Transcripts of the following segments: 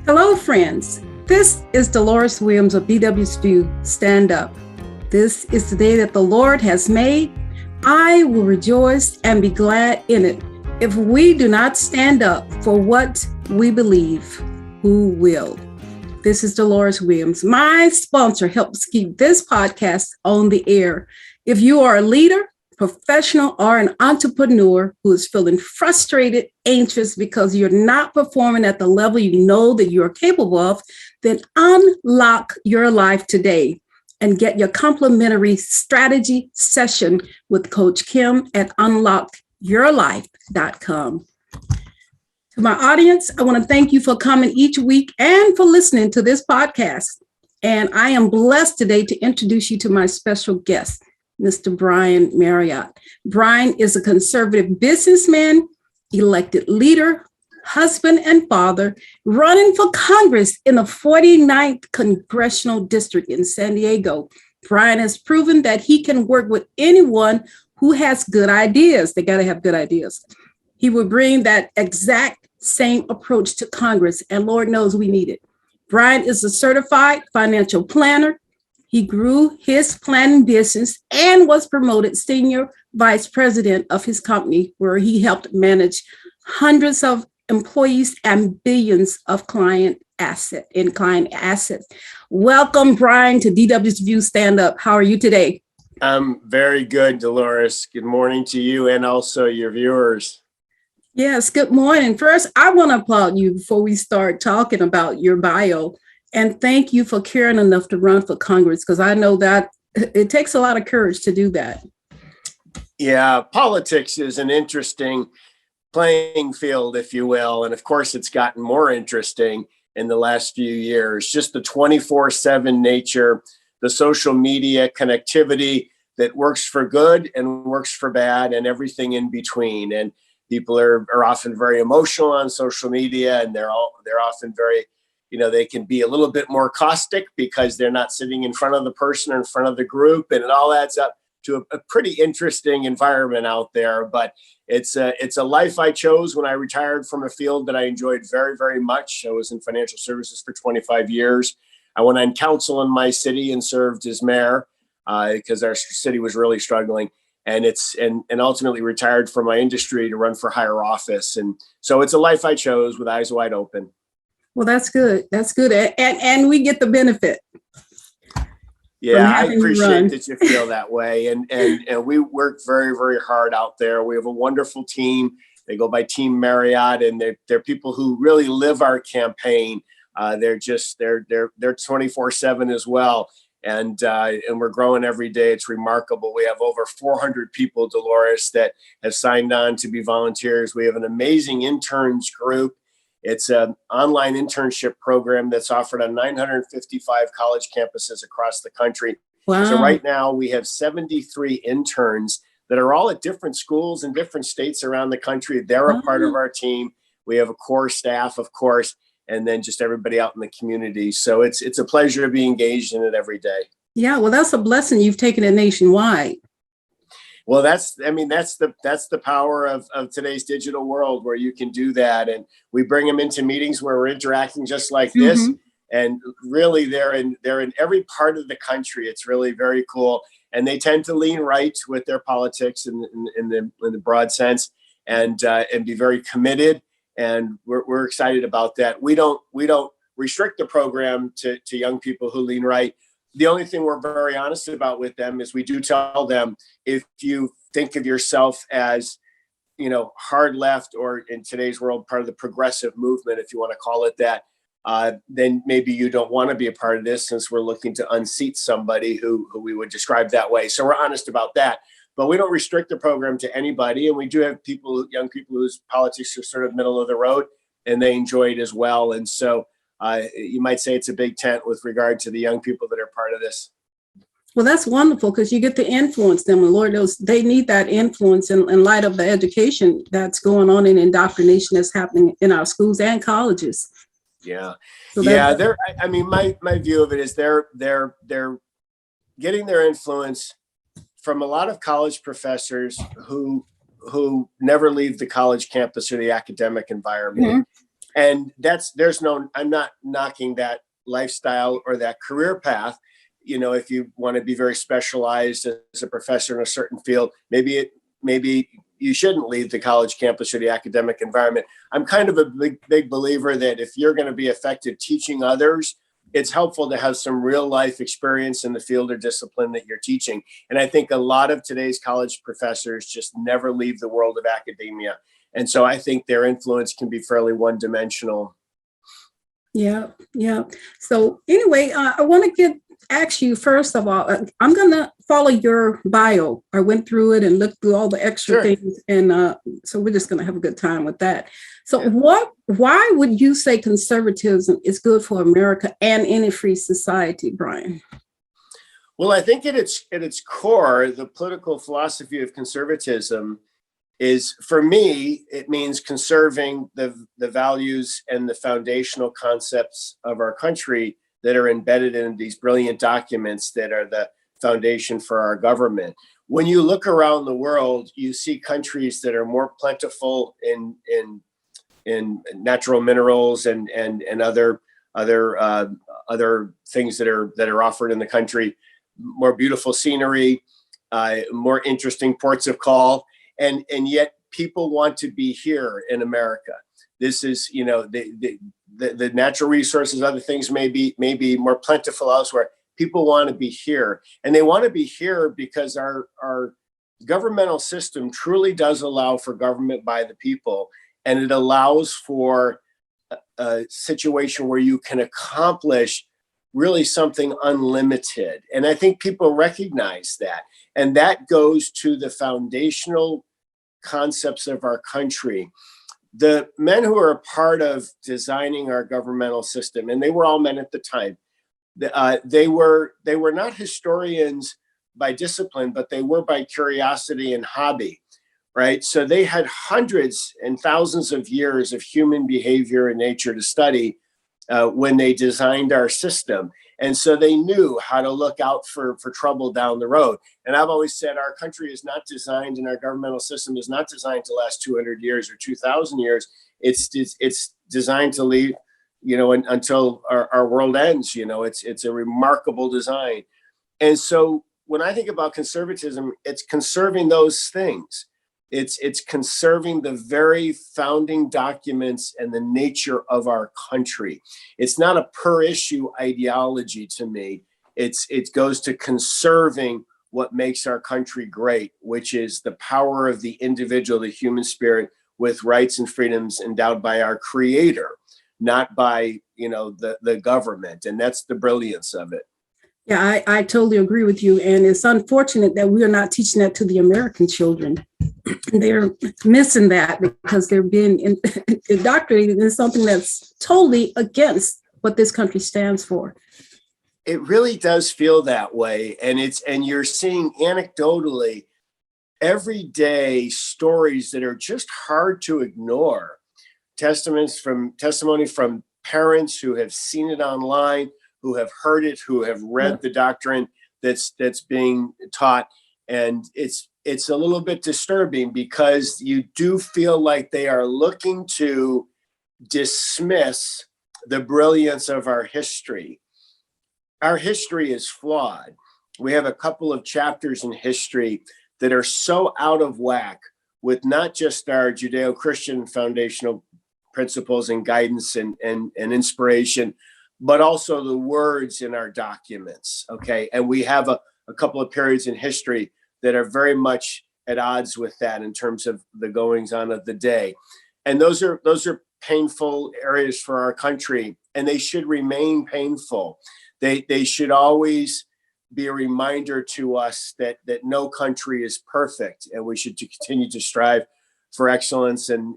Hello, friends. This is Dolores Williams of BWSU Stand Up. This is the day that the Lord has made. I will rejoice and be glad in it. If we do not stand up for what we believe, who will? This is Dolores Williams. My sponsor helps keep this podcast on the air. If you are a leader, professional, or an entrepreneur who is feeling frustrated, anxious because you're not performing at the level you know that you're capable of, then unlock your life today and get your complimentary strategy session with Coach Kim at unlockyourlife.com. To my audience, I want to thank you for coming each week and for listening to this podcast. And I am blessed today to introduce you to my special guest, Mr. Brian Maryott. Brian is a conservative businessman, elected leader, husband and father, running for Congress in the 49th Congressional District in San Diego. Brian has proven that he can work with anyone who has good ideas. They got to have good ideas. He will bring that exact same approach to Congress, and Lord knows we need it. Brian is a certified financial planner. He grew his planning business and was promoted senior vice president of his company, where he helped manage hundreds of employees and billions of client assets. Welcome, Brian, to DW's Stand Up. How are you today? I'm very good, Dolores. Good morning to you and also your viewers. Yes, good morning. First, I want to applaud you before we start talking about your bio. And thank you for caring enough to run for Congress, because I know that it takes a lot of courage to do that. Yeah, politics is an interesting playing field, if you will. And of course, it's gotten more interesting in the last few years. Just the 24/7 nature, the social media connectivity that works for good and works for bad and everything in between. And people are often very emotional on social media, and they're often very, they can be a little bit more caustic because they're not sitting in front of the person or in front of the group, and it all adds up to a pretty interesting environment out there. But it's a life I chose when I retired from a field that I enjoyed very, very much. I was in financial services for 25 years. I went on council in my city and served as mayor because our city was really struggling. And ultimately retired from my industry to run for higher office. And so it's a life I chose with eyes wide open. Well, that's good. That's good. And we get the benefit. Yeah, I appreciate that you feel that way. And we work very, very hard out there. We have a wonderful team. They go by Team Marriott, and they're people who really live our campaign. They're 24/7 as well. And we're growing every day. It's remarkable. We have over 400 people, Dolores, that have signed on to be volunteers. We have an amazing interns group. It's an online internship program that's offered on 955 college campuses across the country. Wow. So right now we have 73 interns that are all at different schools in different states around the country. They're a part of our team. We have a core staff, of course, and then just everybody out in the community. So it's a pleasure to be engaged in it every day. Yeah, well, that's a blessing. You've taken it nationwide. Well, that's the power of today's digital world, where you can do that. And we bring them into meetings where we're interacting just like this. Mm-hmm. And really they're in every part of the country. It's really very cool. And they tend to lean right with their politics in the broad sense, and be very committed. And we're excited about that. We don't restrict the program to young people who lean right. The only thing we're very honest about with them is we do tell them, if you think of yourself as, hard left, or in today's world, part of the progressive movement, if you want to call it that, then maybe you don't want to be a part of this, since we're looking to unseat somebody who we would describe that way. So we're honest about that. But we don't restrict the program to anybody. And we do have young people whose politics are sort of middle of the road, and they enjoy it as well. And so you might say it's a big tent with regard to the young people that are part of this. Well, that's wonderful, because you get to influence them. And Lord knows they need that influence in light of the education that's going on and indoctrination that's happening in our schools and colleges. Yeah. So my view of it is they're getting their influence from a lot of college professors who never leave the college campus or the academic environment. Mm-hmm. And I'm not knocking that lifestyle or that career path. If you want to be very specialized as a professor in a certain field, maybe you shouldn't leave the college campus or the academic environment. I'm kind of a big believer that if you're going to be effective teaching others, it's helpful to have some real life experience in the field or discipline that you're teaching. And I think a lot of today's college professors just never leave the world of academia. And so I think their influence can be fairly one-dimensional. Yeah, yeah. So anyway, I want to ask you, first of all, I'm going to follow your bio. I went through it and looked through all the extra things. And so we're just going to have a good time with that. So why would you say conservatism is good for America and any free society, Brian? Well, I think at its core, the political philosophy of conservatism is, for me, it means conserving the values and the foundational concepts of our country that are embedded in these brilliant documents that are the foundation for our government. When you look around the world, you see countries that are more plentiful in natural minerals and other things that are offered in the country, more beautiful scenery, more interesting ports of call, and yet people want to be here in America. This is, the natural resources, other things may be more plentiful elsewhere. People want to be here, and they want to be here because our governmental system truly does allow for government by the people, and it allows for a situation where you can accomplish really something unlimited. And I think people recognize that, and that goes to the foundational concepts of our country. The men who are a part of designing our governmental system, and they were all men at the time, they were not historians by discipline, but they were by curiosity and hobby, right? So they had hundreds and thousands of years of human behavior and nature to study when they designed our system. And so they knew how to look out for trouble down the road. And I've always said our country is not designed, and our governmental system is not designed to last 200 years or 2,000 years. It's designed to leave, until our world ends. It's a remarkable design. And so when I think about conservatism, it's conserving those things. It's conserving the very founding documents and the nature of our country. It's not a per issue ideology to me. It goes to conserving what makes our country great, which is the power of the individual, the human spirit, with rights and freedoms endowed by our Creator, not by the government. And that's the brilliance of it. Yeah, I totally agree with you. And it's unfortunate that we are not teaching that to the American children. They're missing that because they're being indoctrinated in something that's totally against what this country stands for. It really does feel that way. And you're seeing anecdotally everyday stories that are just hard to ignore. Testimony from parents who have seen it online, who have heard it, who have read the doctrine that's being taught. And it's a little bit disturbing because you do feel like they are looking to dismiss the brilliance of our history. Our history is flawed. We have a couple of chapters in history that are so out of whack with not just our Judeo-Christian foundational principles and guidance and inspiration, but also the words in our documents, okay? And we have a couple of periods in history that are very much at odds with that in terms of the goings on of the day. And those are painful areas for our country, and they should remain painful. They should always be a reminder to us that no country is perfect, and we should continue to strive for excellence and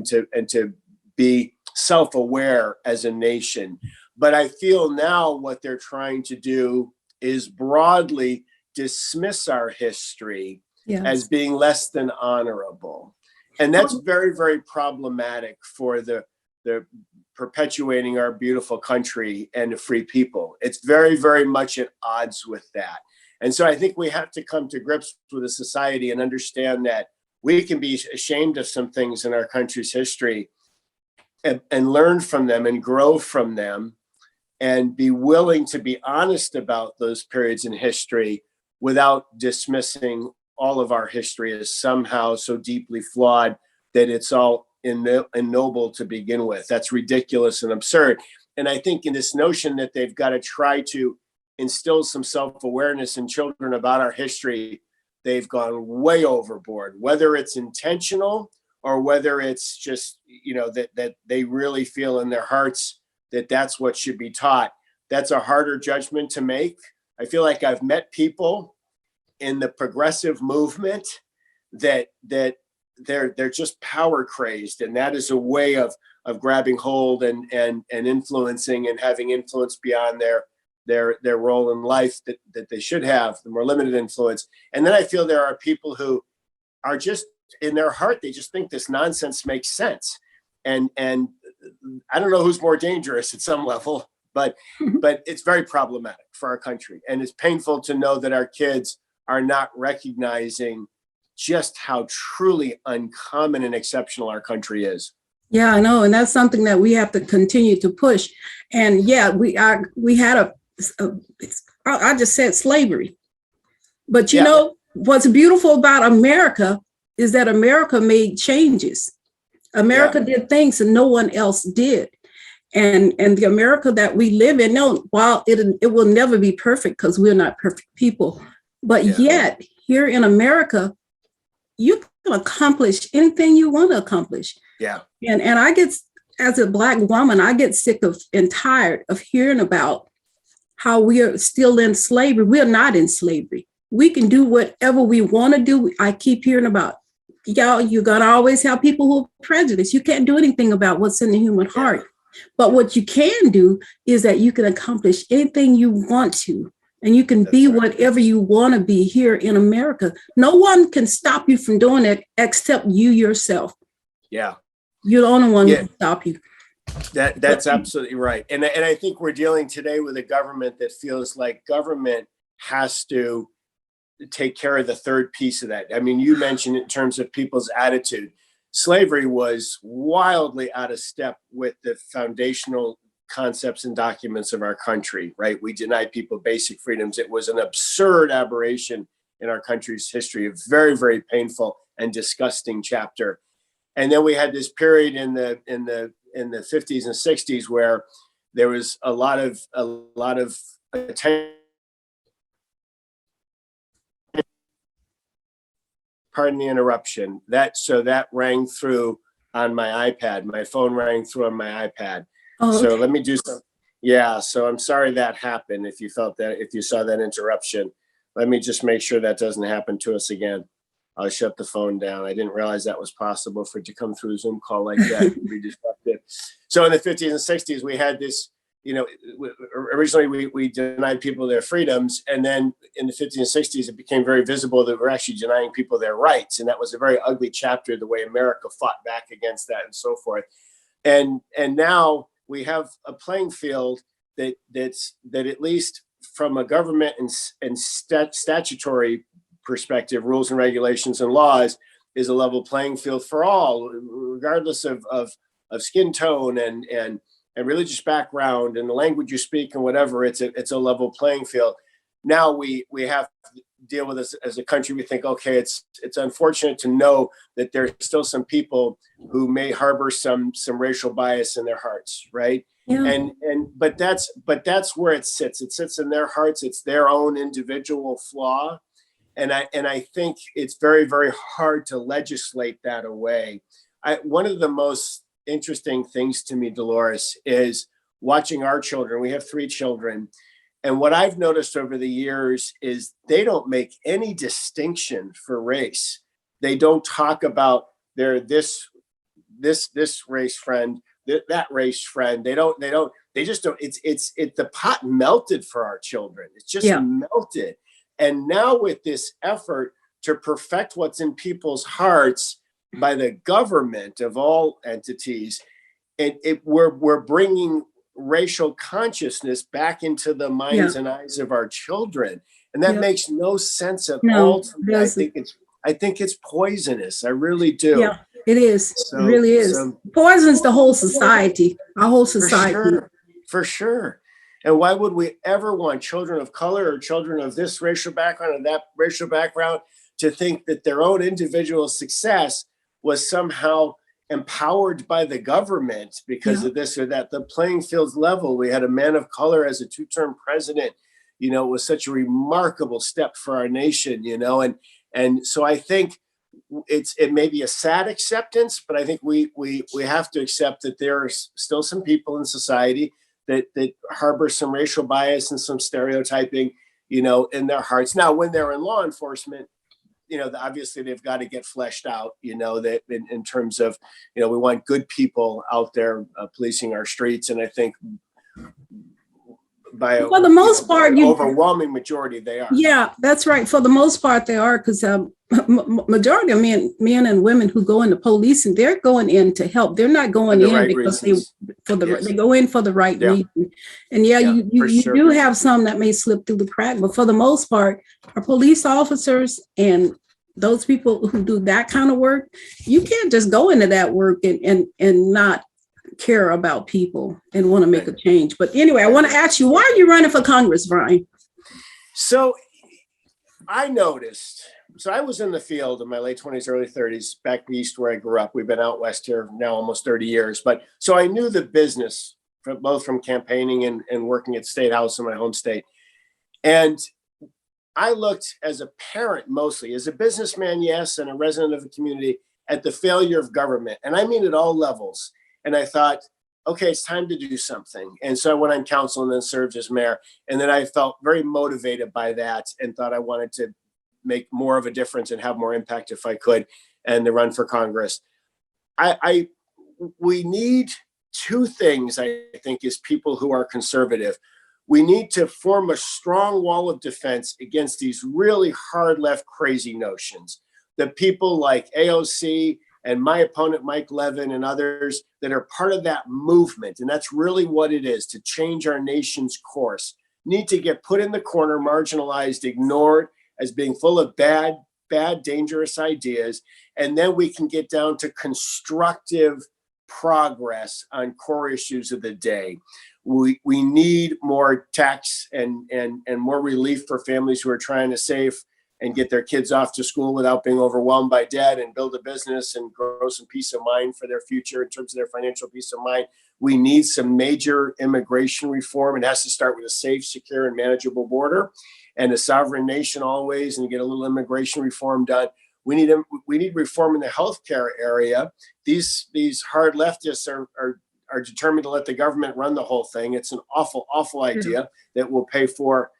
to be self-aware as a nation. But I feel now what they're trying to do is broadly dismiss our history as being less than honorable. And that's very, very problematic for the perpetuating our beautiful country and a free people. It's very, very much at odds with that. And so I think we have to come to grips with a society and understand that we can be ashamed of some things in our country's history, and learn from them and grow from them, and be willing to be honest about those periods in history without dismissing all of our history as somehow so deeply flawed that it's all ignoble to begin with. That's ridiculous and absurd. And I think in this notion that they've got to try to instill some self-awareness in children about our history, they've gone way overboard, whether it's intentional or whether it's just, that they really feel in their hearts that that's what should be taught. That's a harder judgment to make. I feel like I've met people in the progressive movement that they're just power crazed, and that is a way of grabbing hold and influencing and having influence beyond their role in life that they should have, the more limited influence. And then I feel there are people who are just in their heart, they just think this nonsense makes sense. And I don't know who's more dangerous at some level, but it's very problematic for our country. And it's painful to know that our kids are not recognizing just how truly uncommon and exceptional our country is. Yeah, I know. And that's something that we have to continue to push. And yeah, we had I just said slavery. But you know, what's beautiful about America is that America made changes. America did things that no one else did. And the America that we live in, while it will never be perfect because we're not perfect people, but yet here in America, you can accomplish anything you want to accomplish. Yeah. And I get, as a Black woman, I get sick of and tired of hearing about how we are still in slavery. We're not in slavery. We can do whatever we want to do. I keep hearing about, you're going to always have people who are prejudiced. You can't do anything about what's in the human heart. But what you can do is that you can accomplish anything you want to. And you can be whatever you want to be here in America. No one can stop you from doing it except you yourself. Yeah. You're the only one who can stop you. That's absolutely right. And I think we're dealing today with a government that feels like government has to take care of the third piece of that. I mean, you mentioned in terms of people's attitude, slavery was wildly out of step with the foundational concepts and documents of our country, right? We denied people basic freedoms. It was an absurd aberration in our country's history, a very, very painful and disgusting chapter. And then we had this period in the 50s and 60s where there was a lot of attention. Pardon the interruption. That rang through on my iPad. My phone rang through on my iPad. Oh, okay. So let me do some. Yeah. So I'm sorry that happened. If you saw that interruption, let me just make sure that doesn't happen to us again. I'll shut the phone down. I didn't realize that was possible for it to come through a Zoom call like that and be disruptive. So in the 50s and 60s, we had this, originally we denied people their freedoms. And then in the 50s and 60s, it became very visible that we're actually denying people their rights. And that was a very ugly chapter, the way America fought back against that and so forth. And now we have a playing field that at least from a government and statutory perspective, rules and regulations and laws, is a level playing field for all, regardless of skin tone and religious background and the language you speak and whatever. It's a level playing field. Now we have to deal with this as a country. We think, okay, it's unfortunate to know that there's still some people who may harbor some racial bias in their hearts, right? Yeah. But that's where it sits. It sits in their hearts. It's their own individual flaw. And I think it's very, very hard to legislate that away. One of the most interesting things to me, Dolores, is watching our children. We have 3 children. And what I've noticed over the years is they don't make any distinction for race. They don't talk about their this race friend, that race friend. They just don't. It's the pot melted for our children. It's just melted. And now with this effort to perfect what's in people's hearts by the government of all entities, we're bringing racial consciousness back into the minds and eyes of our children. And that makes no sense at all to me. I think it's poisonous. I really do. It is. It So, really is. so Poisons the whole society, our whole for society. sure, for sure. And why would we ever want children of color or children of this racial background or that racial background to think that their own individual success was somehow empowered by the government because Yeah. of this or that? The playing field's level. We had a man of color as a two-term president. You know, it was such a remarkable step for our nation, you know, and so I think it may be a sad acceptance, but I think we have to accept that there are still some people in society that harbor some racial bias and some stereotyping, you know, in their hearts. Now, when they're in law enforcement, you know, obviously they've got to get fleshed out, you know, that in terms of, you know, we want good people out there policing our streets. And I think by For the most part, overwhelming majority, they are. Yeah, that's right. For the most part, they are, because majority of men and women who go into policing, they're going in to help. They're not going in right because reasons. they go in for the right reason. And you sure. do have some that may slip through the crack, but for the most part, our police officers and those people who do that kind of work, you can't just go into that work and not care about people and want to make a change. But anyway, I want to ask you, why are you running for Congress, Brian? So I noticed, so I was in the field in my late 20s, early 30s, back east where I grew up. We've been out west here now almost 30 years. But so I knew the business both from campaigning and working at State House in my home state. And I looked as a parent, mostly as a businessman, yes, and a resident of the community, at the failure of government. And I mean at all levels. And I thought, okay, it's time to do something. And so I went on council and then served as mayor. And then I felt very motivated by that and thought I wanted to make more of a difference and have more impact if I could, and to run for Congress. We need two things, I think, as people who are conservative. We need to form a strong wall of defense against these really hard left crazy notions that people like AOC and my opponent, Mike Levin, and others that are part of that movement, and that's really what it is, to change our nation's course, need to get put in the corner, marginalized, ignored as being full of bad, dangerous ideas. And then we can get down to constructive progress on core issues of the day. We need more tax and more relief for families who are trying to save and get their kids off to school without being overwhelmed by debt, and build a business and grow some peace of mind for their future in terms of their financial peace of mind. We need some major immigration reform. It has to start with a safe, secure, and manageable border and a sovereign nation always, and get a little immigration reform done. We need reform in the healthcare area. These hard leftists are determined to let the government run the whole thing. It's an awful idea that will pay for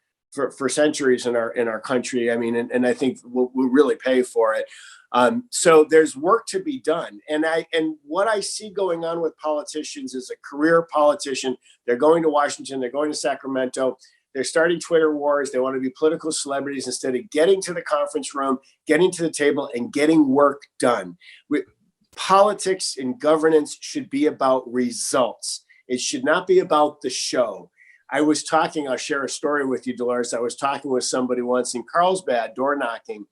centuries in our country. I mean, and I think we'll really pay for it. So there's work to be done. And what I see going on with politicians is a career politician. They're going to Washington, they're going to Sacramento, they're starting Twitter wars. They want to be political celebrities instead of getting to the conference room, getting to the table, and getting work done. Politics and governance should be about results. It should not be about the show. I'll share a story with you, Dolores. I was talking with somebody once in Carlsbad, door knocking,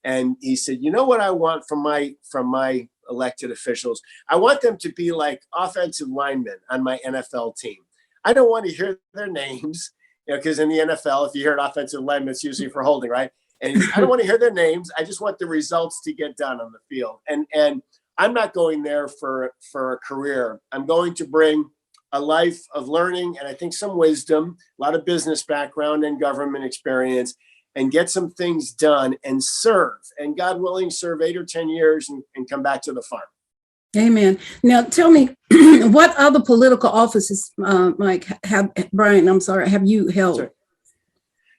and he said, you know what I want from my elected officials? I want them to be like offensive linemen on my NFL team. I don't want to hear their names, because in the NFL, if you hear an offensive lineman, it's usually for holding, right? And I don't want to hear their names. I just want the results to get done on the field. And I'm not going there for a career. I'm going to bring a life of learning and I think some wisdom, a lot of business background and government experience, and get some things done and serve. And God willing, serve 8 or 10 years and come back to the farm. Amen. Now, tell me, what other political offices, Brian, have you held? Sorry.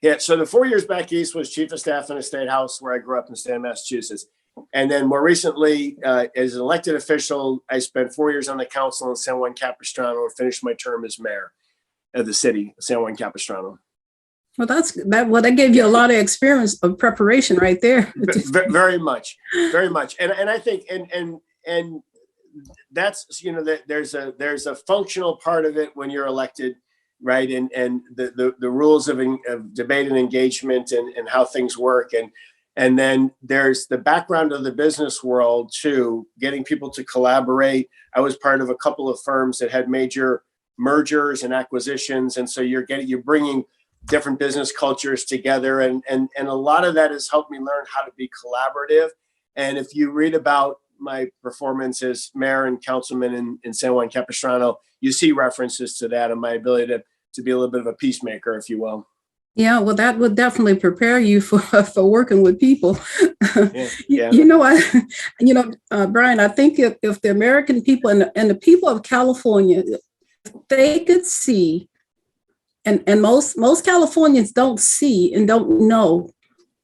Yeah, so the 4 years back east was chief of staff in a state house where I grew up in Stan, Massachusetts. And then more recently, as an elected official, I spent 4 years on the council in San Juan Capistrano and finished my term as mayor of the city of San Juan Capistrano. Well, that gave you a lot of experience of preparation right there. Very much. And I think, and that's, that there's a functional part of it when you're elected, right? And the rules of debate and engagement and how things work. And then there's the background of the business world too, getting people to collaborate. I was part of a couple of firms that had major mergers and acquisitions. And so you're bringing different business cultures together. And a lot of that has helped me learn how to be collaborative. And if you read about my performance as mayor and councilman in San Juan Capistrano, you see references to that and my ability to be a little bit of a peacemaker, if you will. Yeah, well, that would definitely prepare you for working with people. Yeah. Brian, I think if the American people and the people of California, if they could see, and most Californians don't see and don't know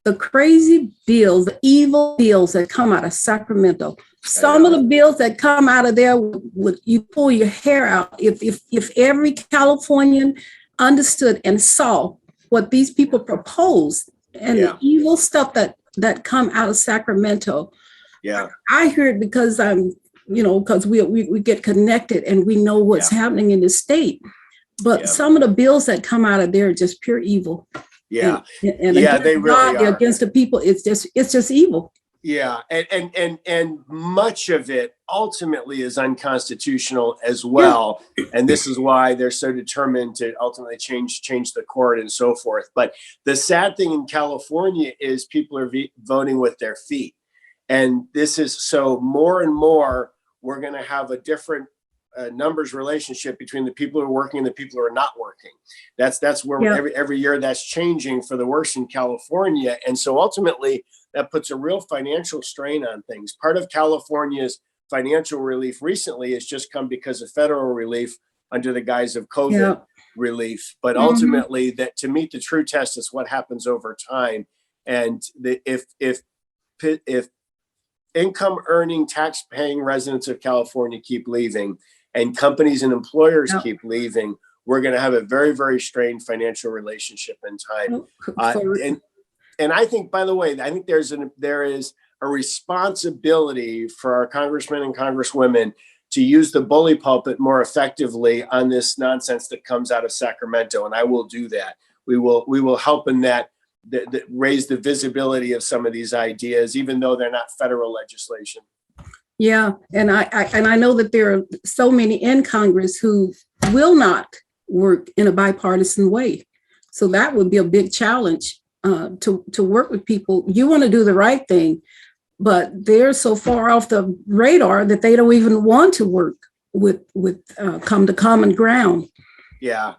the crazy bills, the evil bills that come out of Sacramento. Some of the bills that come out of there, would you pull your hair out if every Californian understood and saw what these people propose and the evil stuff that come out of Sacramento. Yeah, I hear it because because we get connected and we know what's happening in the state. But some of the bills that come out of there are just pure evil. Yeah, and they really are. Against the people. It's just evil. Yeah, and much of it ultimately is unconstitutional as well, and this is why they're so determined to ultimately change the court and so forth. But the sad thing in California is people are voting with their feet, and this is so more and more we're going to have a different numbers relationship between the people who are working and the people who are not working. That's where every year that's changing for the worse in California, and so ultimately that puts a real financial strain on things. Part of California's financial relief recently has just come because of federal relief under the guise of COVID relief. But ultimately, that to meet the true test is what happens over time. And if income earning, tax paying residents of California keep leaving and companies and employers keep leaving, we're going to have a very, very strained financial relationship in time. And I think, by the way, there is a responsibility for our congressmen and congresswomen to use the bully pulpit more effectively on this nonsense that comes out of Sacramento. And I will do that. We will help in that raise the visibility of some of these ideas, even though they're not federal legislation. Yeah, and I know that there are so many in Congress who will not work in a bipartisan way. So that would be a big challenge. To work with people. You want to do the right thing, but they're so far off the radar that they don't even want to work with come to common ground. Yeah.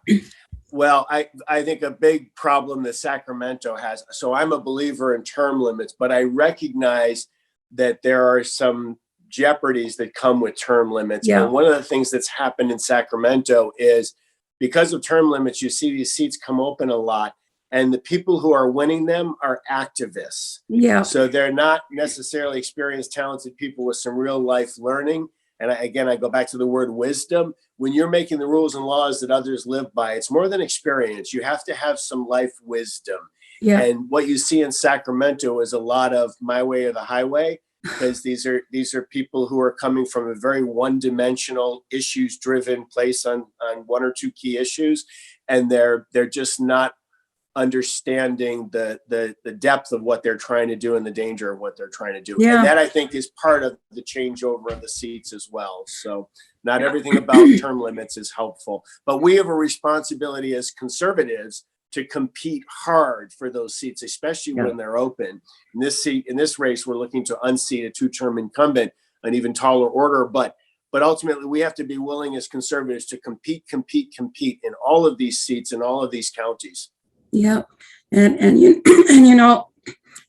Well, I think a big problem that Sacramento has, so I'm a believer in term limits, but I recognize that there are some jeopardies that come with term limits. And one of the things that's happened in Sacramento is because of term limits, you see these seats come open a lot. And the people who are winning them are activists. Yeah. So they're not necessarily experienced, talented people with some real life learning. And I go back to the word wisdom. When you're making the rules and laws that others live by, it's more than experience. You have to have some life wisdom. Yeah. And what you see in Sacramento is a lot of my way or the highway, because these are people who are coming from a very one-dimensional, issues-driven place on one or two key issues, and they're just not understanding the depth of what they're trying to do and the danger of what they're trying to do. Yeah. And that, I think, is part of the changeover of the seats as well. So not everything about term limits is helpful, but we have a responsibility as conservatives to compete hard for those seats, especially when they're open. In this race, we're looking to unseat a two-term incumbent, an even taller order, but ultimately we have to be willing as conservatives to compete in all of these seats in all of these counties. Yeah. And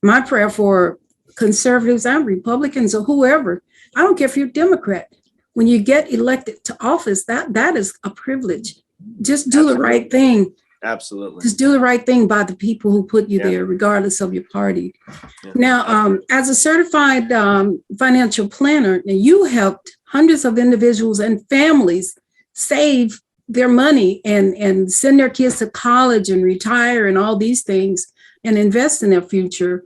my prayer for conservatives and Republicans or whoever, I don't care if you're Democrat, when you get elected to office, that is a privilege. Just do the right thing. Absolutely. Just do the right thing by the people who put you there, regardless of your party. Yeah. Now, as a certified financial planner, you helped hundreds of individuals and families save their money and send their kids to college and retire and all these things and invest in their future.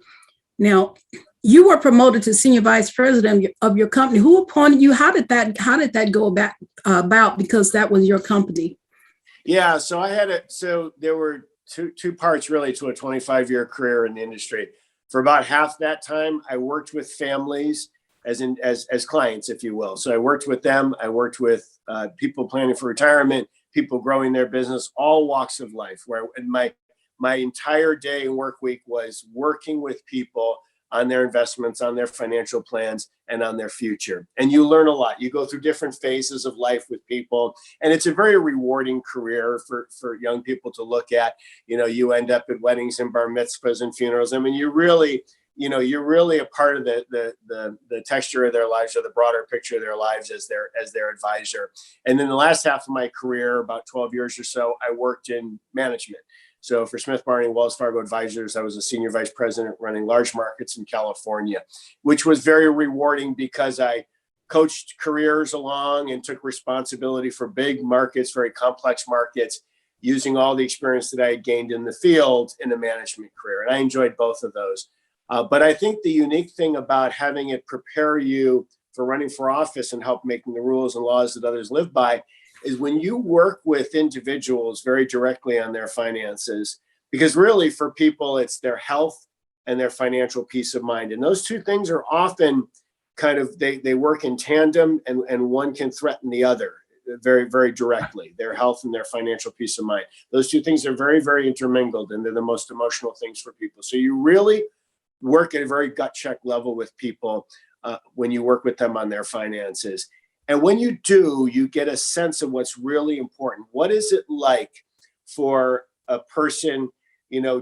Now, you were promoted to senior vice president of your company. Who appointed you? How did that go about? Because that was your company. Yeah, so there were two parts really to a 25-year career in the industry. For about half that time, I worked with families as clients, if you will. So I worked with them. I worked with people planning for retirement, people growing their business, all walks of life. Where my entire day and work week was working with people on their investments, on their financial plans, and on their future. And you learn a lot. You go through different phases of life with people, and it's a very rewarding career for young people to look at. You end up at weddings and bar mitzvahs and funerals. I mean, you're really a part of the texture of their lives, or the broader picture of their lives as their advisor. And then the last half of my career, about 12 years or so, I worked in management. So for Smith Barney and Wells Fargo Advisors, I was a senior vice president running large markets in California, which was very rewarding because I coached careers along and took responsibility for big markets, very complex markets, using all the experience that I had gained in the field in a management career. And I enjoyed both of those. But I think the unique thing about having it prepare you for running for office and help making the rules and laws that others live by is when you work with individuals very directly on their finances, because really for people, it's their health and their financial peace of mind. And those two things are often kind of, they work in tandem, and one can threaten the other very, very directly, their health and their financial peace of mind. Those two things are very, very intermingled, and they're the most emotional things for people. So you really work at a very gut check level with people when you work with them on their finances. And when you do, you get a sense of what's really important. What is it like for a person,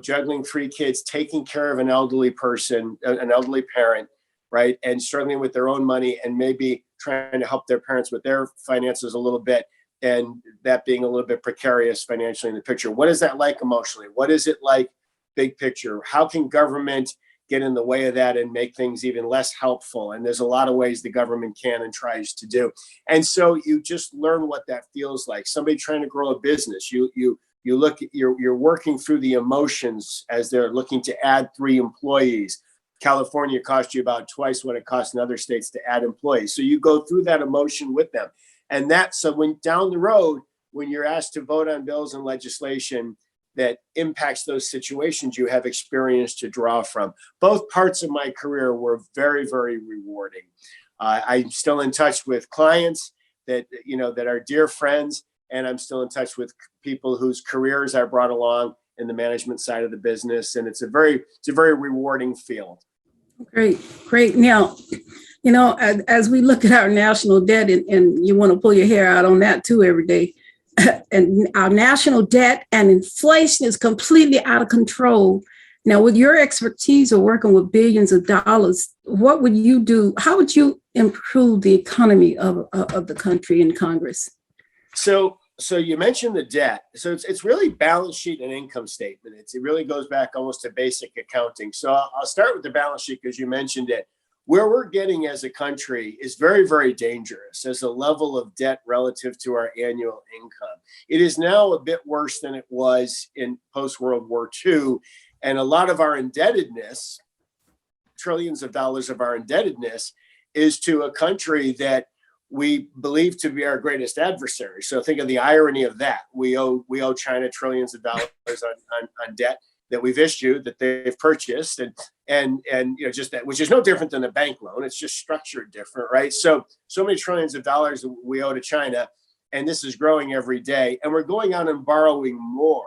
juggling 3 kids, taking care of an elderly person, an elderly parent, right? And struggling with their own money, and maybe trying to help their parents with their finances a little bit, and that being a little bit precarious financially in the picture. What is that like emotionally? What is it like big picture? How can government get in the way of that and make things even less helpful? And there's a lot of ways the government can and tries to do. And so you just learn what that feels like. Somebody trying to grow a business, you look at, you're working through the emotions as they're looking to add 3 employees. California costs you about twice what it costs in other states to add employees. So you go through that emotion with them. And so when down the road, when you're asked to vote on bills and legislation that impacts those situations, you have experience to draw from. Both parts of my career were very, very rewarding. I'm still in touch with clients that are dear friends, and I'm still in touch with people whose careers I brought along in the management side of the business. And it's a very rewarding field. Great. Now, as we look at our national debt, and you want to pull your hair out on that too every day, and our national debt and inflation is completely out of control. Now, with your expertise of working with billions of dollars, what would you do? How would you improve the economy of the country in Congress? So you mentioned the debt. So it's really balance sheet and income statement. It really goes back almost to basic accounting. So I'll start with the balance sheet because you mentioned it. Where we're getting as a country is very, very dangerous as a level of debt relative to our annual income. It is now a bit worse than it was in post-World War II. And a lot of our indebtedness, trillions of dollars of our indebtedness, is to a country that we believe to be our greatest adversary. So think of the irony of that. We owe China trillions of dollars on debt that we've issued, that they've purchased, and just that, which is no different than a bank loan. It's just structured different, right? So many trillions of dollars we owe to China, and this is growing every day, and we're going out and borrowing more.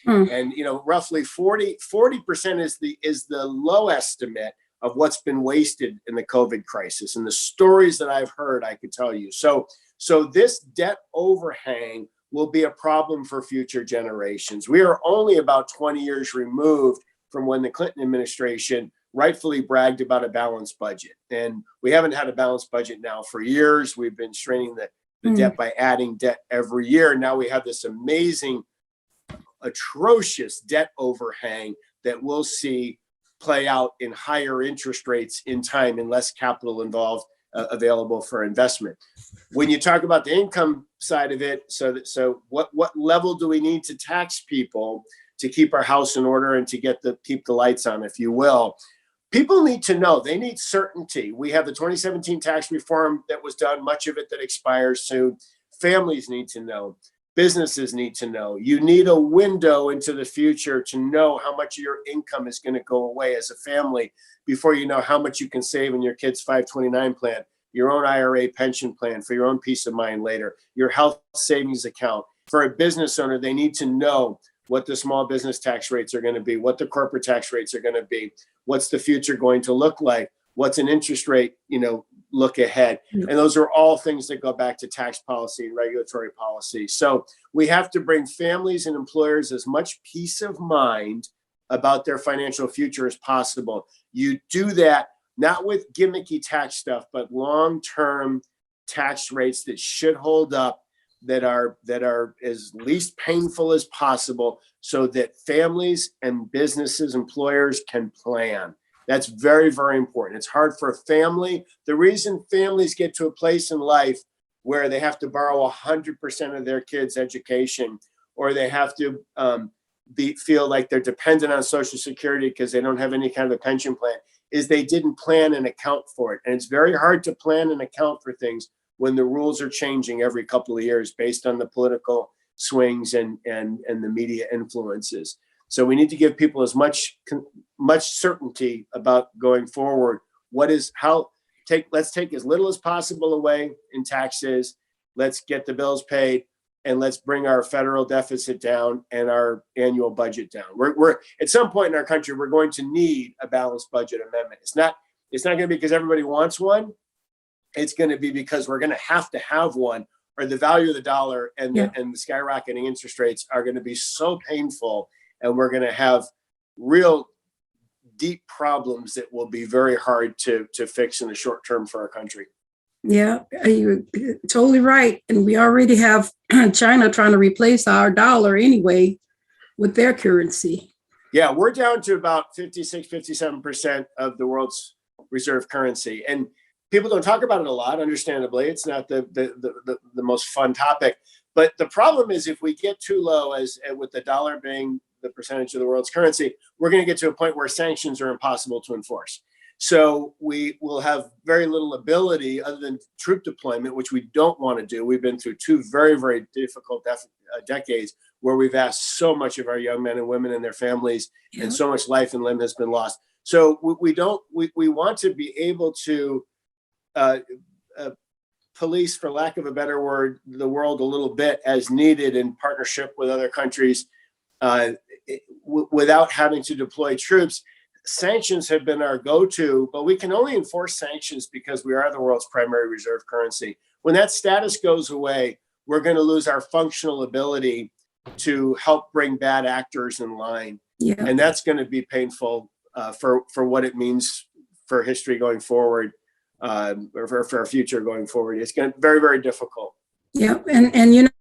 And roughly 40% is the low estimate of what's been wasted in the COVID crisis. And the stories that I've heard, I could tell you. So this debt overhang will be a problem for future generations. We are only about 20 years removed from when the Clinton administration rightfully bragged about a balanced budget. And we haven't had a balanced budget now for years. We've been straining the debt by adding debt every year. Now we have this amazing, atrocious debt overhang that we'll see play out in higher interest rates in time and less capital involved available for investment. When you talk about the income side of it, so what level do we need to tax people to keep our house in order and to keep the lights on, if you will? People need to know. They need certainty. We have the 2017 tax reform that was done, much of it that expires soon. Families need to know. Businesses need to know. You need a window into the future to know how much of your income is going to go away as a family before you know how much you can save in your kid's 529 plan, your own IRA pension plan for your own peace of mind later, your health savings account. For a business owner, they need to know what the small business tax rates are going to be, what the corporate tax rates are going to be, what's the future going to look like, what's an interest rate, look ahead. And those are all things that go back to tax policy and regulatory policy. So we have to bring families and employers as much peace of mind about their financial future as possible. You do that not with gimmicky tax stuff, but long-term tax rates that should hold up, that are as least painful as possible, so that families and businesses, employers can plan. That's very, very important. It's hard for a family. The reason families get to a place in life where they have to borrow 100% of their kids' education, or they have to feel like they're dependent on Social Security because they don't have any kind of a pension plan, is they didn't plan and account for it. And it's very hard to plan and account for things when the rules are changing every couple of years based on the political swings and the media influences. So we need to give people as much certainty about going forward. Let's take as little as possible away in taxes. Let's get the bills paid, and let's bring our federal deficit down and our annual budget down. We're at some point in our country, we're going to need a balanced budget amendment. It's not going to be because everybody wants one. It's going to be because we're going to have one, or the value of the dollar and the skyrocketing interest rates are going to be so painful, and we're going to have real deep problems that will be very hard to fix in the short term for our country. Yeah, you're totally right. And we already have China trying to replace our dollar anyway with their currency. Yeah, we're down to about 56, 57% of the world's reserve currency. And people don't talk about it a lot, understandably. It's not the most fun topic. But the problem is, if we get too low, as with the dollar being the percentage of the world's currency, we're going to get to a point where sanctions are impossible to enforce. So we will have very little ability other than troop deployment, which we don't want to do. We've been through two very, very difficult decades where we've asked so much of our young men and women and their families, and so much life and limb has been lost. So we want to be able to police, for lack of a better word, the world a little bit as needed in partnership with other countries without having to deploy troops. Sanctions have been our go-to, but we can only enforce sanctions because we are the world's primary reserve currency. When that status goes away, we're going to lose our functional ability to help bring bad actors in line. Yeah. And that's going to be painful for what it means for history going forward, or for our future going forward. It's going to be very, very difficult. Yeah. And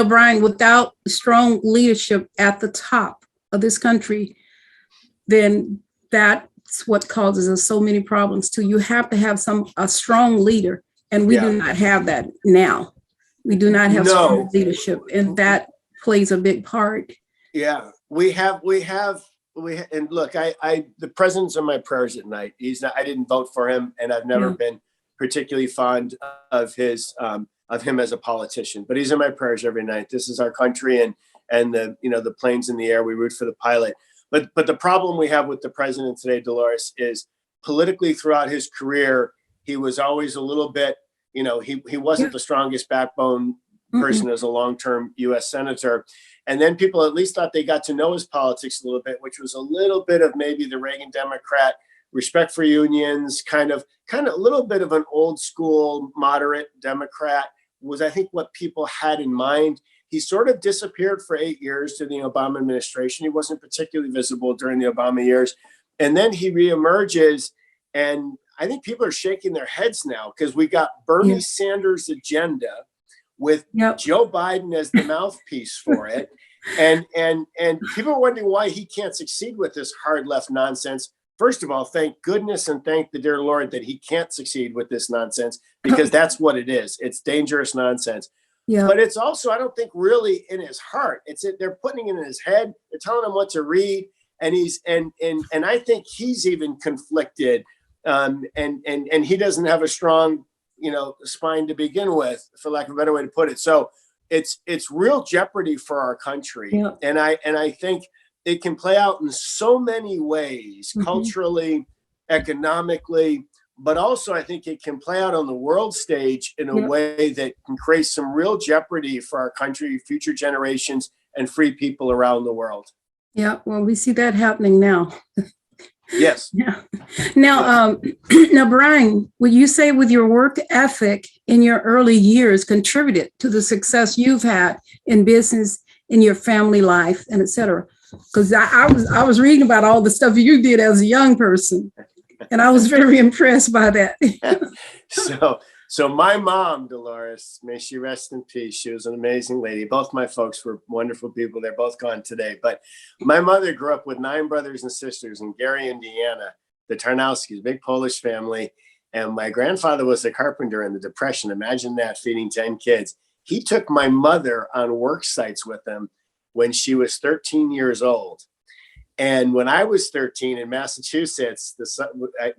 Brian, without strong leadership at the top of this country, then that's what causes us so many problems too. You have to have a strong leader, and we do not have that now. We do not have strong leadership, and that plays a big part. Yeah, we have, and look, the president's in my prayers at night. I didn't vote for him, and I've never been particularly fond of him as a politician, but he's in my prayers every night. This is our country, and the planes in the air, we root for the pilot. But the problem we have with the president today, Dolores, is politically throughout his career, he was always a little bit, he wasn't the strongest backbone person as a long-term U.S. senator. And then people at least thought they got to know his politics a little bit, which was a little bit of maybe the Reagan Democrat, respect for unions, kind of a little bit of an old school moderate Democrat was, I think, what people had in mind. He sort of disappeared for 8 years to the Obama administration. He wasn't particularly visible during the Obama years. And then he reemerges, and I think people are shaking their heads now because we got Bernie Sanders' agenda with Joe Biden as the mouthpiece for it. And people are wondering why he can't succeed with this hard left nonsense. First of all, thank goodness and thank the dear Lord that he can't succeed with this nonsense, because that's what it is. It's dangerous nonsense. Yeah. But it's also, I don't think, really in his heart. They're putting it in his head. They're telling him what to read, and and I think he's even conflicted, and he doesn't have a strong spine to begin with, for lack of a better way to put it. So it's real jeopardy for our country. Yeah. And I think it can play out in so many ways, culturally, economically, but also I think it can play out on the world stage in a way that can create some real jeopardy for our country, future generations, and free people around the world. Yeah, well, we see that happening now. Yes. Yeah. Now, now, Brian, would you say with your work ethic in your early years contributed to the success you've had in business, in your family life, and et cetera? Because I was reading about all the stuff you did as a young person, and I was very impressed by that. So my mom, Dolores, may she rest in peace. She was an amazing lady. Both my folks were wonderful people. They're both gone today. But my mother grew up with 9 brothers and sisters in Gary, Indiana, the Tarnowskis, big Polish family. And my grandfather was a carpenter in the Depression. Imagine that, feeding 10 kids. He took my mother on work sites with him when she was 13 years old. And when I was 13 in Massachusetts,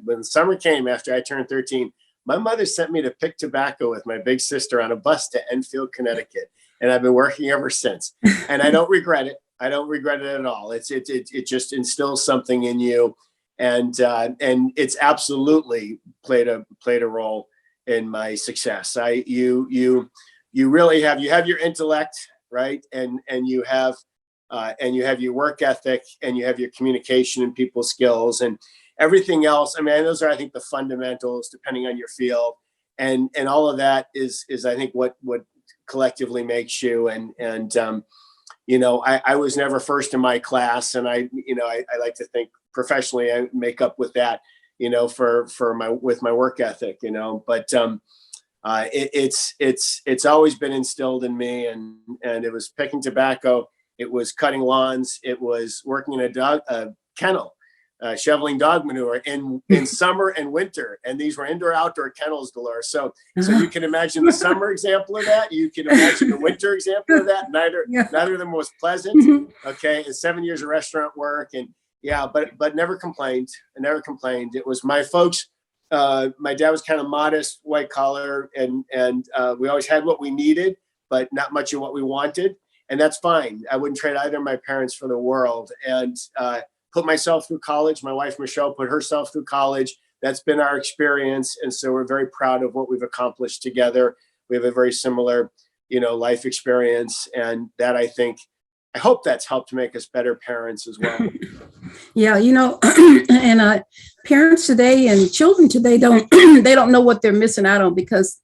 when the summer came after I turned 13, my mother sent me to pick tobacco with my big sister on a bus to Enfield, Connecticut. And I've been working ever since. And I don't regret it. I don't regret it at all. It just instills something in you. And it's absolutely played a role in my success. You really have your intellect, right? And you have your work ethic, and you have your communication and people skills, and everything else. I mean, those are, I think, the fundamentals, depending on your field, and all of that is I think what collectively makes you. And I was never first in my class, and I like to think professionally I make up with that, with my work ethic, but it's always been instilled in me, and it was picking tobacco, it was cutting lawns, it was working in a kennel, shoveling dog manure in summer and winter. And these were indoor-outdoor kennels, Dolores. So you can imagine the summer example of that. You can imagine the winter example of that. Neither of them was pleasant. Okay. And 7 years of restaurant work, and but never complained. I never complained. It was my folks. My dad was kind of modest, white collar, and we always had what we needed, but not much of what we wanted. And that's fine. I wouldn't trade either of my parents for the world. And put myself through college. My wife, Michelle, put herself through college. That's been our experience. And so we're very proud of what we've accomplished together. We have a very similar, life experience. And that, I hope that's helped make us better parents as well. Yeah, and parents today and children today they don't know what they're missing out on, because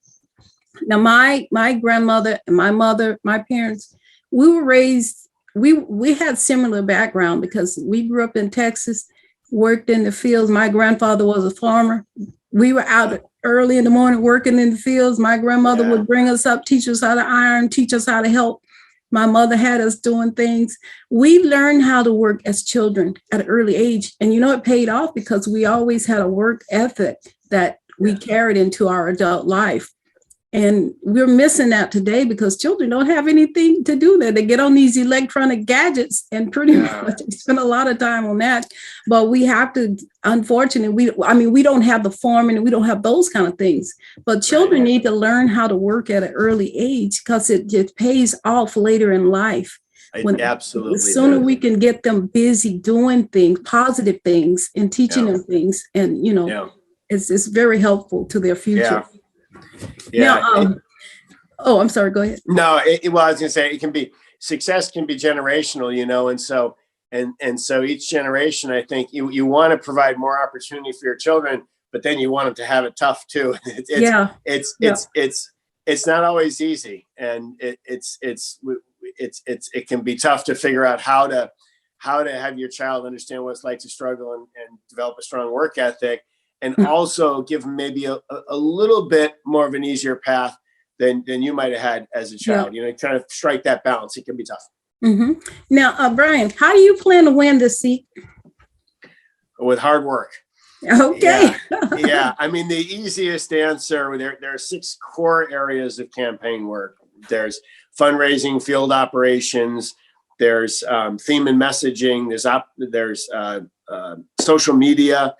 now my grandmother and my mother, my parents, we were raised, we had similar background, because we grew up in Texas, worked in the fields. My grandfather was a farmer. We were out early in the morning working in the fields. My grandmother would bring us up, teach us how to iron, teach us how to help. My mother had us doing things. We learned how to work as children at an early age. And it paid off, because we always had a work ethic that we carried into our adult life. And we're missing that today, because children don't have anything to do there. They get on these electronic gadgets and pretty much spend a lot of time on that. But we have to, unfortunately, we don't have the farming, and we don't have those kind of things. But children need to learn how to work at an early age, because it pays off later in life. Absolutely. The sooner we can get them busy doing things, positive things, and teaching them things, and it's very helpful to their future. Now, I'm sorry, go ahead. No, I was going to say, success can be generational, and so each generation, I think you want to provide more opportunity for your children, but then you want them to have it tough too. It's not always easy, and it can be tough to figure out how to have your child understand what it's like to struggle and develop a strong work ethic, and also give them maybe a little bit more of an easier path than you might have had as a child. Trying to strike that balance. It can be tough. Mm-hmm. Now, Brian, how do you plan to win this seat? With hard work. Okay. Yeah. I mean, the easiest answer, there are 6 core areas of campaign work. There's fundraising, field operations, there's theme and messaging, there's social media,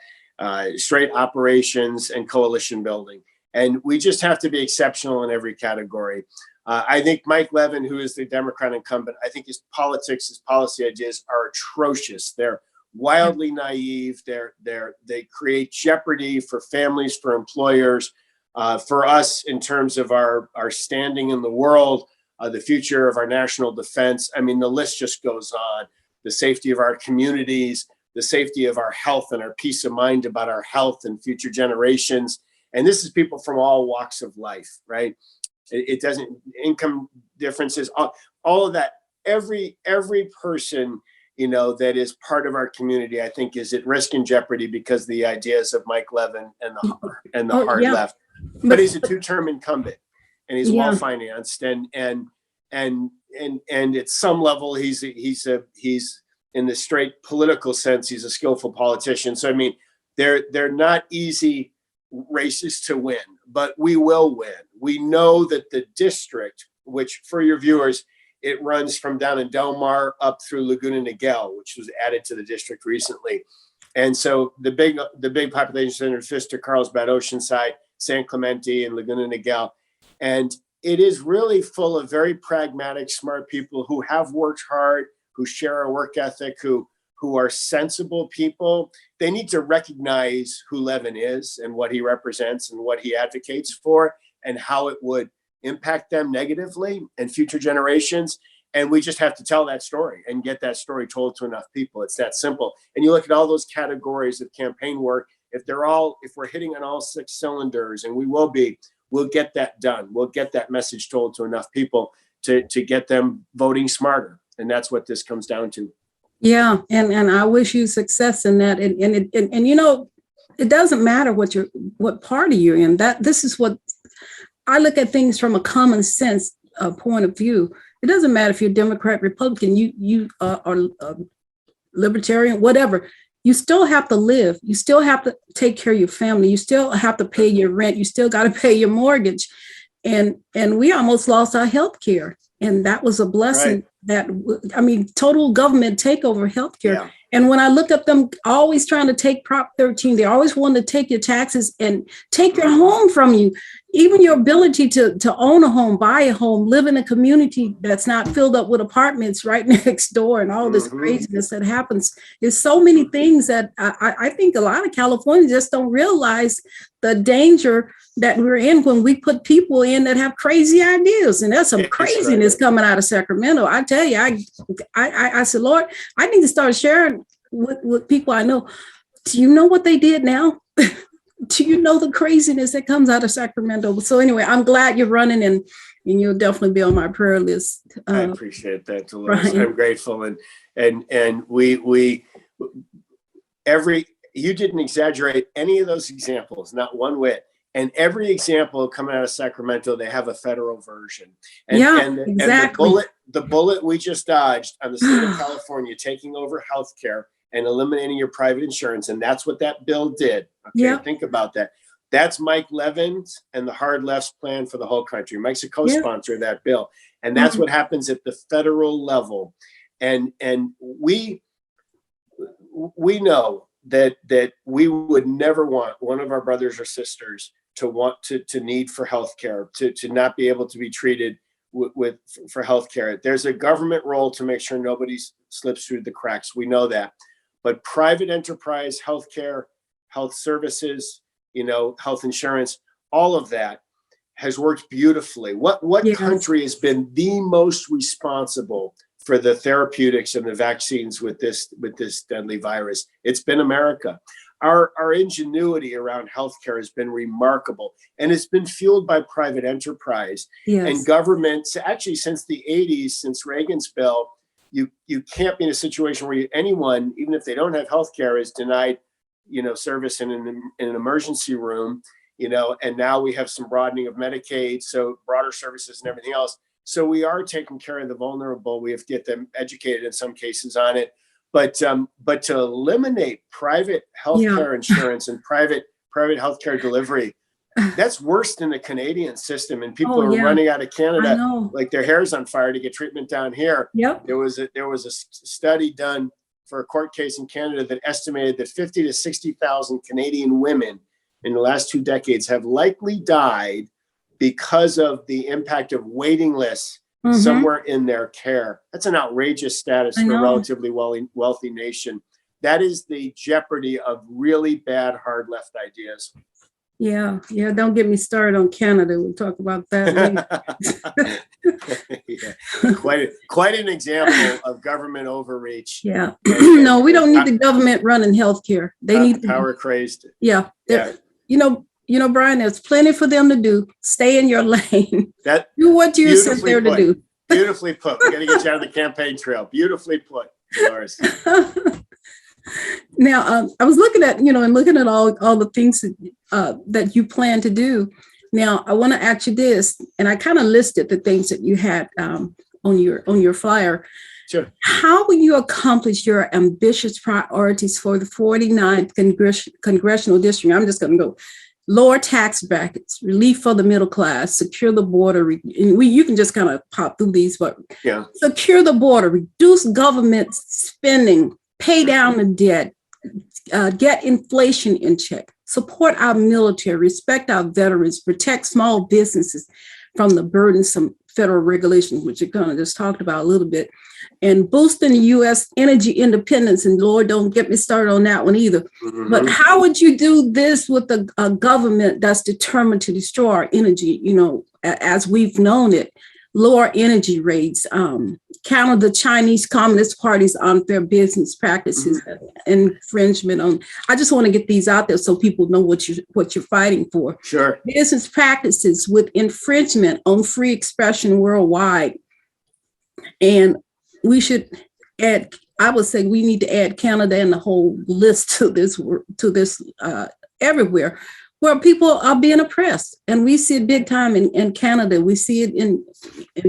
straight operations, and coalition building. And we just have to be exceptional in every category. I think Mike Levin, who is the Democrat incumbent, I think his politics, his policy ideas are atrocious. They're wildly naive. They create jeopardy for families, for employers, for us in terms of our standing in the world, the future of our national defense. I mean, the list just goes on. The safety of our communities, the safety of our health and our peace of mind about our health and future generations. And this is people from all walks of life, right? It doesn't, income differences, all of that. Every person, that is part of our community, I think, is at risk and jeopardy because of the ideas of Mike Levin and the hard left. But he's a two-term incumbent, and he's well financed, and at some level, he's in the straight political sense, he's a skillful politician. So I mean, they're not easy races to win, but we will win. We know that the district, which for your viewers, it runs from down in Del Mar up through Laguna Niguel, which was added to the district recently. And so the big population center, Vista, Carlsbad, Oceanside, San Clemente, and Laguna Niguel. And it is really full of very pragmatic, smart people who have worked hard, who share our work ethic, who are sensible people. They need to recognize who Levin is and what he represents and what he advocates for and how it would impact them negatively and future generations. And we just have to tell that story and get that story told to enough people. It's that simple. And you look at all those categories of campaign work, if we're hitting on all 6 cylinders, and we will be, we'll get that done. We'll get that message told to enough people to get them voting smarter. And that's what this comes down to. Yeah. And I wish you success in that. And it doesn't matter what party you're in. This is what I look at things from a common sense point of view. It doesn't matter if you're Democrat, Republican, you are libertarian, whatever. You still have to live. You still have to take care of your family. You still have to pay your rent. You still got to pay your mortgage. And we almost lost our health care. And that was a blessing. Right. Total government takeover healthcare. Yeah. And when I look at them always trying to take Prop 13, they always want to take your taxes and take your home from you. Even your ability to own a home, buy a home, live in a community that's not filled up with apartments right next door and all this craziness that happens. There's so many things that I think a lot of Californians just don't realize the danger that we're in when we put people in that have crazy ideas. And there's some craziness coming out of Sacramento. I tell you, I said, Lord, I need to start sharing with people I know. Do you know what they did now? Do you know the craziness that comes out of Sacramento? So anyway, I'm glad you're running, and you'll definitely be on my prayer list. I appreciate that, Dolores. Right. I'm grateful. And we you didn't exaggerate any of those examples, not one whit. And every example coming out of Sacramento, they have a federal version. And exactly. The bullet we just dodged on the state of California taking over healthcare and eliminating your private insurance. And that's what that bill did. Okay, yep. Think about that. That's Mike Levin's and the hard left's plan for the whole country. Mike's a co-sponsor of that bill. And that's what happens at the federal level. And we know that we would never want one of our brothers or sisters to want to need for healthcare, to not be able to be treated for healthcare. There's a government role to make sure nobody slips through the cracks. We know that. But private enterprise, healthcare, health services, health insurance, all of that has worked beautifully. What country has been the most responsible for the therapeutics and the vaccines with this deadly virus? It's been America. Our ingenuity around healthcare has been remarkable, and it's been fueled by private enterprise and governments. Actually, since the 80s, since Reagan's bill, you can't be in a situation where anyone, even if they don't have healthcare, is denied, service in an emergency room, and now we have some broadening of Medicaid, so broader services and everything else. So we are taking care of the vulnerable. We have to get them educated in some cases on it. But to eliminate private healthcare insurance and private healthcare delivery, that's worse than the Canadian system. And people are running out of Canada like their hair's on fire to get treatment down here. Yep. There was a study done for a court case in Canada that estimated that 50 to 60,000 Canadian women in the last 2 decades have likely died because of the impact of waiting lists somewhere in their care. That's an outrageous status for a relatively wealthy nation. That is the jeopardy of really bad hard left ideas. Yeah. Don't get me started on Canada. We'll talk about that later. Yeah. Quite an example of government overreach. Yeah. No, we don't need the government running healthcare. They need power crazed. Yeah. You know, Brian, there's plenty for them to do. Stay in your lane. Do what you're sent there to do. Beautifully put. We got to get you on the campaign trail. Beautifully put, Dolores. Now, I was looking at, and looking at all the things that you plan to do. Now, I want to ask you this, and I kind of listed the things that you had on your flyer. Sure. How will you accomplish your ambitious priorities for the 49th Congressional District? I'm just going to go. Lower tax brackets, relief for the middle class, secure the border. You can just kind of pop through these, but secure the border, reduce government spending, pay down the debt, get inflation in check, support our military, respect our veterans, protect small businesses from the burdensome federal regulations, which you kind of just talked about a little bit, and boosting U.S. energy independence. And Lord, don't get me started on that one either. But how would you do this with a government that's determined to destroy our energy, as we've known it? Lower energy rates, counter the Chinese Communist Party's unfair business practices, infringement on. I just want to get these out there so people know what you're fighting for. Sure. Business practices with infringement on free expression worldwide, and we should add. I would say we need to add Canada and the whole list to this everywhere, where people are being oppressed. And we see it big time in Canada. We see it in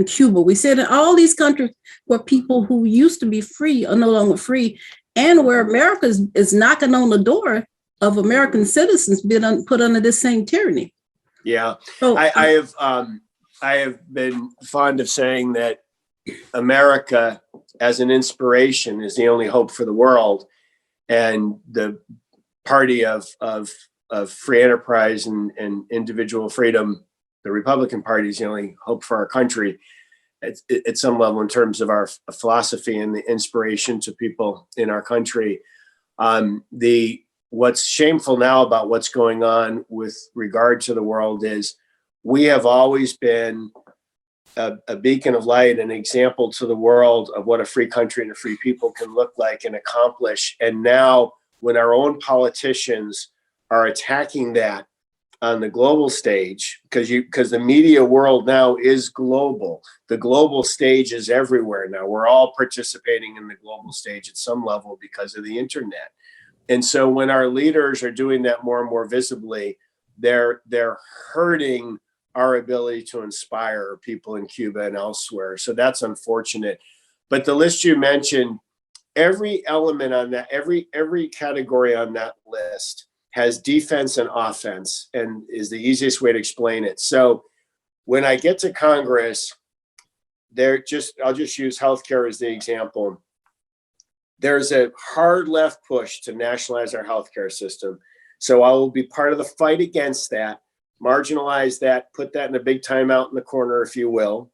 Cuba. We see it in all these countries where people who used to be free are no longer free, and where America is knocking on the door of American citizens being put under this same tyranny. Yeah. So, I have been fond of saying that America as an inspiration is the only hope for the world. And the party of free enterprise and individual freedom, the Republican Party, is the only hope for our country at some level in terms of our philosophy and the inspiration to people in our country. What's shameful now about what's going on with regard to the world is we have always been a beacon of light, an example to the world of what a free country and a free people can look like and accomplish. And now when our own politicians are attacking that on the global stage, because the media world now is global. The global stage is everywhere now. We're all participating in the global stage at some level because of the internet. And so when our leaders are doing that more and more visibly, they're hurting our ability to inspire people in Cuba and elsewhere. So that's unfortunate. But the list you mentioned, every element on that, every category on that list has defense and offense, and is the easiest way to explain it. So when I get to Congress, I'll just use healthcare as the example. There's a hard left push to nationalize our healthcare system. So I will be part of the fight against that, marginalize that, put that in a big timeout in the corner, if you will,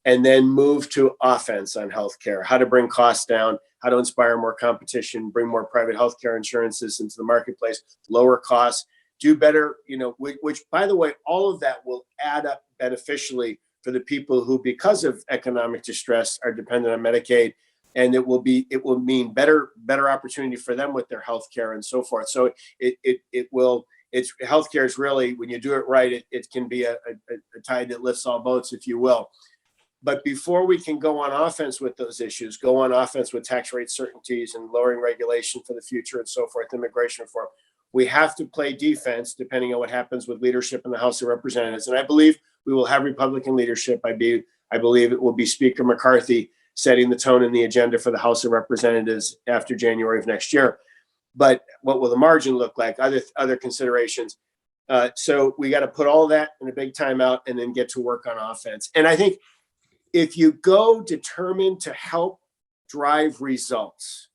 and then move to offense on healthcare, how to bring costs down, how to inspire more competition, bring more private healthcare insurances into the marketplace, lower costs, do better, which by the way, all of that will add up beneficially for the people who, because of economic distress, are dependent on Medicaid. And it will mean better opportunity for them with their healthcare and so forth. So healthcare is really, when you do it right, it can be a tide that lifts all boats, if you will. But before we can go on offense with those issues, go on offense with tax rate certainties and lowering regulation for the future and so forth, immigration reform, we have to play defense depending on what happens with leadership in the House of Representatives. And I believe we will have Republican leadership. I believe it will be Speaker McCarthy setting the tone and the agenda for the House of Representatives after January of next year. But what will the margin look like? Other considerations. So we got to put all of that in a big timeout and then get to work on offense. And I think if you go determined to help drive results,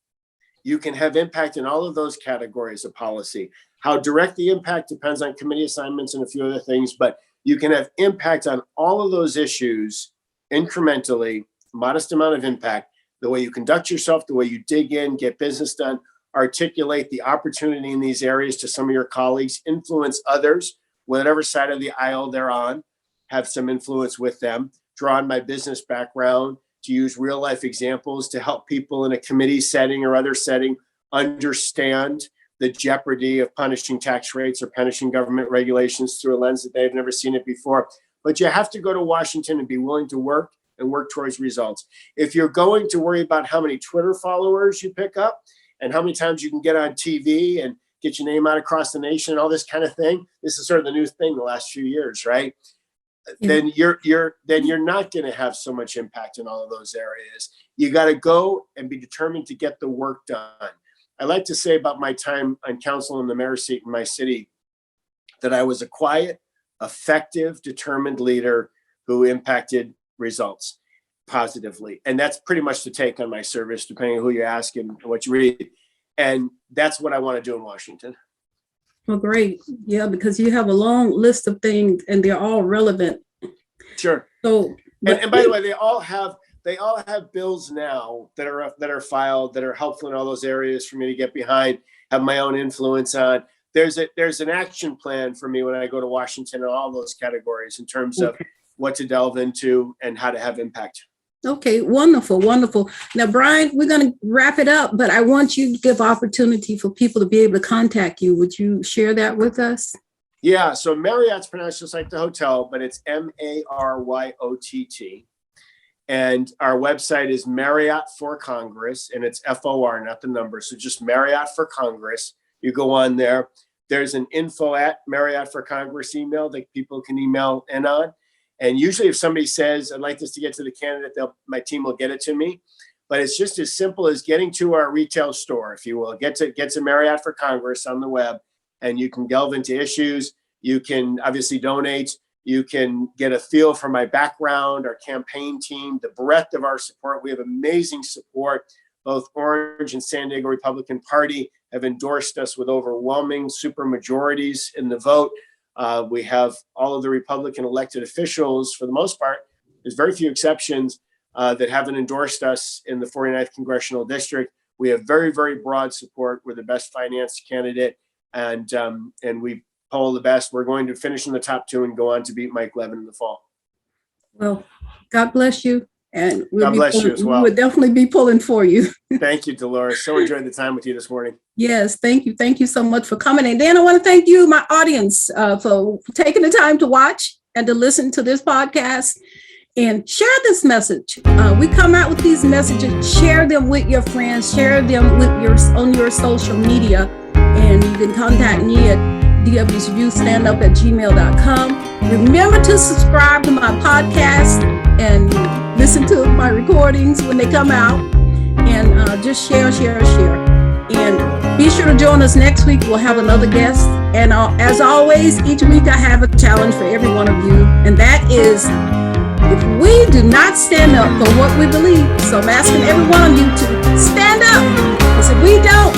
you can have impact in all of those categories of policy. How direct the impact depends on committee assignments and a few other things, but You can have impact on all of those issues incrementally, modest amount of impact, the way you conduct yourself, the way you dig in, get business done, articulate the opportunity in these areas to some of your colleagues, influence others, whatever side of the aisle they're on, have some influence with them, draw on my business background to use real life examples to help people in a committee setting or other setting understand the jeopardy of punishing tax rates or punishing government regulations through a lens that they've never seen it before. But you have to go to Washington and be willing to work and work towards results. If you're going to worry about how many Twitter followers you pick up and how many times you can get on TV and get your name out across the nation and all this kind of thing, this is sort of the new thing the last few years, right? Then you're not going to have so much impact in all of those areas. You got to go and be determined to get the work done. I like to say about my time on council in the mayor's seat in my city that I was a quiet, effective, determined leader who impacted results positively. And that's pretty much the take on my service, depending on who you ask and what you read. And that's what I want to do in Washington. Well, great. Yeah, because you have a long list of things and they're all relevant. Sure. So, and by the way, they all have bills now that are filed that are helpful in all those areas for me to get behind, have my own influence on. There's an action plan for me when I go to Washington in all those categories in terms of what to delve into and how to have impact. Okay, wonderful, wonderful. Now, Brian, we're going to wrap it up, but I want you to give opportunity for people to be able to contact you. Would you share that with us? Yeah, so Marriott's pronounced just like the hotel, but it's Maryott. And our website is Marriott for Congress, and it's FOR, not the number. So just Marriott for Congress. You go on there. There's an info@Marriott for Congress email that people can email in on. And usually if somebody says, I'd like this to get to the candidate, my team will get it to me. But it's just as simple as getting to our retail store, if you will. Get to Marriott for Congress on the web, and you can delve into issues. You can obviously donate. You can get a feel for my background, our campaign team, the breadth of our support. We have amazing support. Both Orange and San Diego Republican Party have endorsed us with overwhelming supermajorities in the vote. We have all of the Republican elected officials, for the most part, there's very few exceptions, that haven't endorsed us in the 49th Congressional District. We have very, very broad support. We're the best financed candidate, and we poll the best. We're going to finish in the top 2 and go on to beat Mike Levin in the fall. Well, God bless you. And God bless you as well. We would definitely be pulling for you. Thank you, Dolores. So enjoyed the time with you this morning. Yes, thank you. Thank you so much for coming. And then I want to thank you, my audience, for taking the time to watch and to listen to this podcast and share this message. We come out with these messages, share them with your friends, share them with on your social media. And you can contact me at dwsustandup@gmail.com. Remember to subscribe to my podcast and listen to my recordings when they come out, and just share. And be sure to join us next week. We'll have another guest. And as always, each week I have a challenge for every one of you. And that is, if we do not stand up for what we believe, so I'm asking every one of you to stand up. Because if we don't,